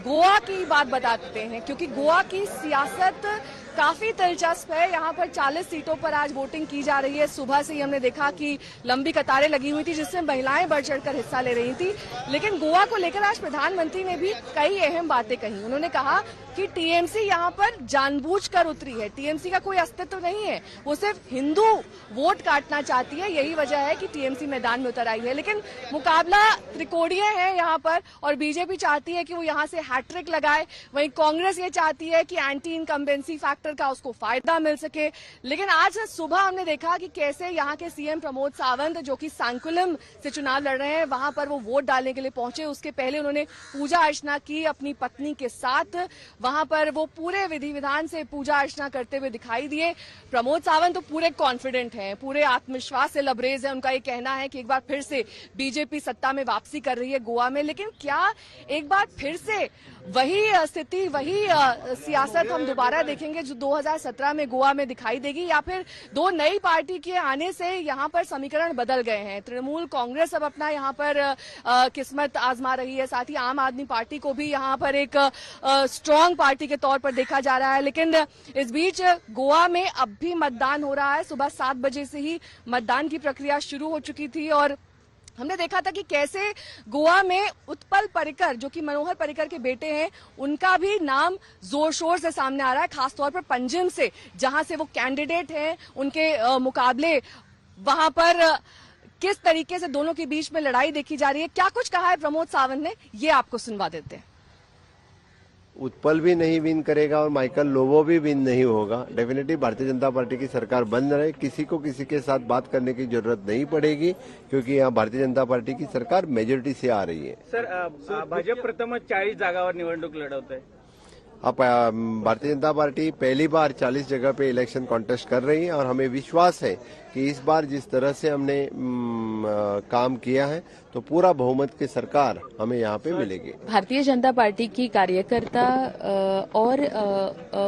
गोवा की बात बताते हैं, क्योंकि गोवा की सियासत काफी दिलचस्प है। यहाँ पर 40 सीटों पर आज वोटिंग की जा रही है। सुबह से ही हमने देखा कि लंबी कतारें लगी हुई थी, जिसमें महिलाएं बढ़ चढ़कर हिस्सा ले रही थी। लेकिन गोवा को लेकर आज प्रधानमंत्री ने भी कई अहम बातें कही। उन्होंने कहा कि टीएमसी यहाँ पर जानबूझकर उतरी है। टीएमसी का कोई अस्तित्व नहीं है, वो सिर्फ हिंदू वोट काटना चाहती है। यही वजह है कि टीएमसी मैदान में उतर आई है। लेकिन मुकाबला त्रिकोणीय है यहाँ पर, और बीजेपी चाहती है कि वो यहाँ से हैट्रिक लगाए। वहीं कांग्रेस ये चाहती है कि एंटी इनकम्बेंसी फैक्टर का उसको फायदा मिल सके। लेकिन आज सुबह हमने देखा कि कैसे यहाँ के सीएम प्रमोद सावंत, जो कि सांकुलम से चुनाव लड़ रहे हैं, वहां पर वो वोट डालने के लिए पहुंचे। उसके पहले उन्होंने पूजा अर्चना की अपनी पत्नी के साथ। वहां पर वो पूरे विधि विधान से पूजा अर्चना करते हुए दिखाई दिए। प्रमोद सावंत तो पूरे कॉन्फिडेंट हैं, पूरे आत्मविश्वास से लबरेज है। उनका ये कहना है कि एक बार फिर से बीजेपी सत्ता में वापसी कर रही है गोवा में। लेकिन क्या एक बार फिर से वही स्थिति, वही सियासत हम दोबारा देखेंगे जो 2017 में गोवा में दिखाई देगी, या फिर दो नई पार्टी के आने से यहाँ पर समीकरण बदल गए हैं? तृणमूल कांग्रेस अब अपना यहाँ पर किस्मत आजमा रही है, साथ ही आम आदमी पार्टी को भी यहाँ पर एक स्ट्रांग पार्टी के तौर पर देखा जा रहा है। लेकिन इस बीच गोवा में अब भी मतदान हो रहा है। सुबह 7 बजे से ही मतदान की प्रक्रिया शुरू हो चुकी थी, और हमने देखा था कि कैसे गोवा में उत्पल पर्रिकर, जो कि मनोहर पर्रिकर के बेटे हैं, उनका भी नाम जोर शोर से सामने आ रहा है, खासतौर पर पंजिम से, जहां से वो कैंडिडेट हैं। उनके मुकाबले वहां पर किस तरीके से दोनों के बीच में लड़ाई देखी जा रही है, क्या कुछ कहा है प्रमोद सावंत ने, ये आपको सुनवा देते हैं। उत्पल भी नहीं विन करेगा और माइकल लोबो भी विन नहीं होगा। डेफिनेटली भारतीय जनता पार्टी की सरकार बन रहे, किसी को किसी के साथ बात करने की जरूरत नहीं पड़ेगी, क्योंकि यहाँ भारतीय जनता पार्टी की सरकार मेजोरिटी से आ रही है। सर, भाजप प्रथमच 40 जागावर निवडणूक लढवत आहे। अब भारतीय जनता पार्टी पहली बार 40 जगह पे इलेक्शन कॉन्टेस्ट कर रही है, और हमें विश्वास है कि इस बार जिस तरह से हमने काम किया है, तो पूरा बहुमत की सरकार हमें यहाँ पे मिलेगी। भारतीय जनता पार्टी की कार्यकर्ता और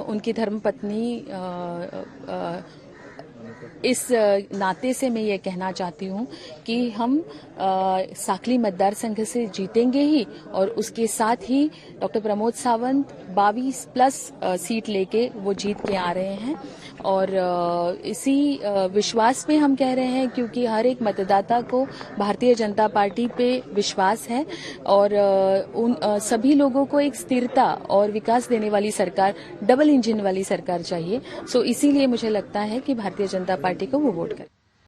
उनकी धर्मपत्नी इस नाते से मैं ये कहना चाहती हूँ कि हम साखली मतदार संघ से जीतेंगे ही, और उसके साथ ही डॉक्टर प्रमोद सावंत 22+ सीट लेके वो जीत के आ रहे हैं। और इसी विश्वास पे हम कह रहे हैं, क्योंकि हर एक मतदाता को भारतीय जनता पार्टी पे विश्वास है, और उन सभी लोगों को एक स्थिरता और विकास देने वाली सरकार, डबल इंजन वाली सरकार चाहिए। सो इसीलिए मुझे लगता है कि भारतीय जनता पार्टी को वो वोट करें।